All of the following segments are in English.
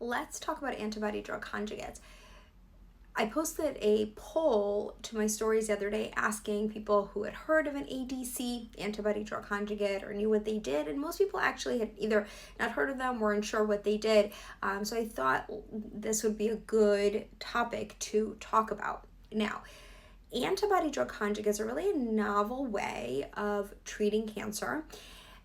let's talk about antibody-drug conjugates. I posted a poll to my stories the other day asking people who had heard of an ADC, antibody-drug conjugate, or knew what they did, and most people actually had either not heard of them or unsure what they did. So I thought this would be a good topic to talk about. Now, antibody-drug conjugates are really a novel way of treating cancer,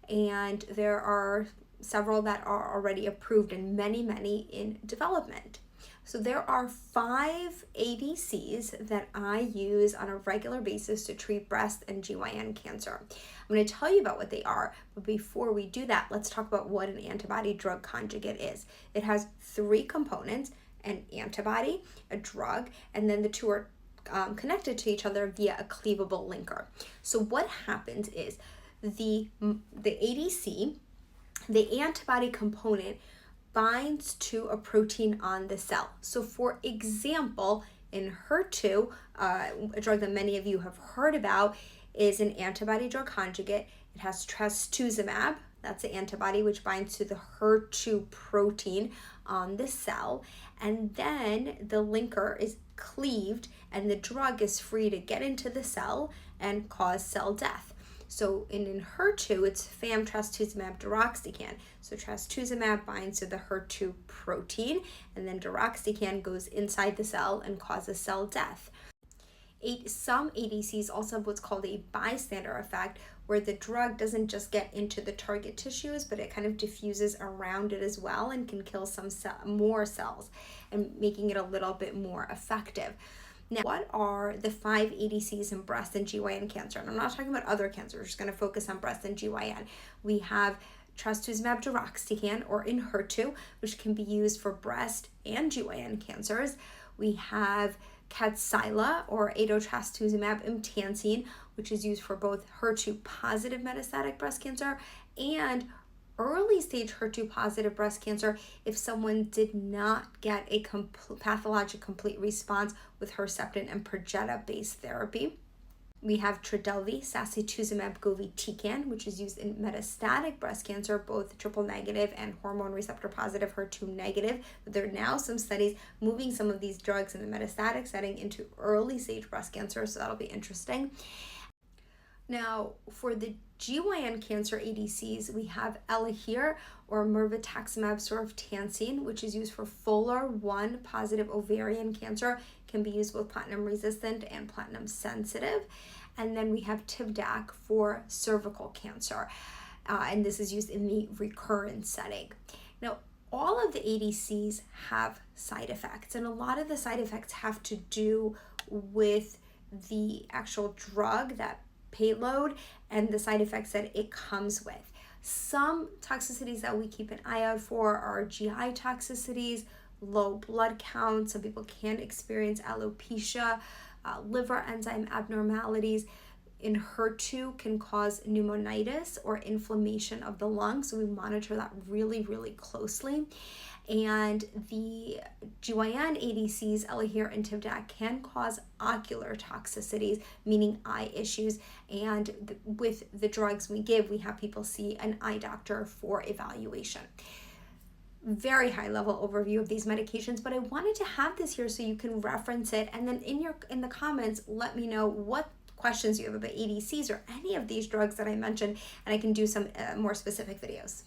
and there are several that are already approved and many in development. So there are 5 ADCs that I use on a regular basis to treat breast and GYN cancer. I'm going to tell you about what they are, but before we do that, let's talk about what an antibody-drug conjugate is. It has 3 components: an antibody, a drug, and then the two are connected to each other via a cleavable linker. So what happens is the ADC, the antibody component, binds to a protein on the cell. So for example, in HER2, a drug that many of you have heard about is an antibody-drug conjugate. It has trastuzumab, that's an antibody which binds to the HER2 protein on the cell, and then the linker is cleaved and the drug is free to get into the cell and cause cell death. So in HER2, it's trastuzumab deruxtecan. So trastuzumab binds to the HER2 protein, and then deruxtecan goes inside the cell and causes cell death. Some ADCs also have what's called a bystander effect, where the drug doesn't just get into the target tissues, but it kind of diffuses around it as well and can kill some more cells, and making it a little bit more effective. Now, what are the 5 ADCs in breast and GYN cancer? And I'm not talking about other cancers, we're just going to focus on breast and GYN. We have trastuzumab deruxtecan, or Enhertu, which can be used for breast and GYN cancers. We have Kadcyla, or trastuzumab emtansine, which is used for both HER2 positive metastatic breast cancer and early stage HER2 positive breast cancer if someone did not get a pathologic complete response with Herceptin and Perjeta based therapy. We have Trodelvy, Sacituzumab, govitecan, which is used in metastatic breast cancer, both triple negative and hormone receptor positive HER2 negative. But there are now some studies moving some of these drugs in the metastatic setting into early stage breast cancer, so that'll be interesting. Now, for the GYN cancer ADCs, we have Elahere, or mirvetuximab soravtansine, which is used for FOLR1 positive ovarian cancer, can be used both platinum resistant and platinum sensitive. And then we have Tivdak for cervical cancer, and this is used in the recurrent setting. Now, all of the ADCs have side effects, and a lot of the side effects have to do with the actual drug, that payload, and the side effects that it comes with. Some toxicities that we keep an eye out for are GI toxicities, low blood count. Some people can experience alopecia, liver enzyme abnormalities. Enhertu can cause pneumonitis or inflammation of the lungs, so we monitor that really closely. And the GYN ADCs, Elahere and Tivdak, can cause ocular toxicities, meaning eye issues. And with the drugs we give, we have people see an eye doctor for evaluation. Very high level overview of these medications, but I wanted to have this here so you can reference it, and then in the comments let me know what questions you have about ADCs or any of these drugs that I mentioned, and I can do some more specific videos.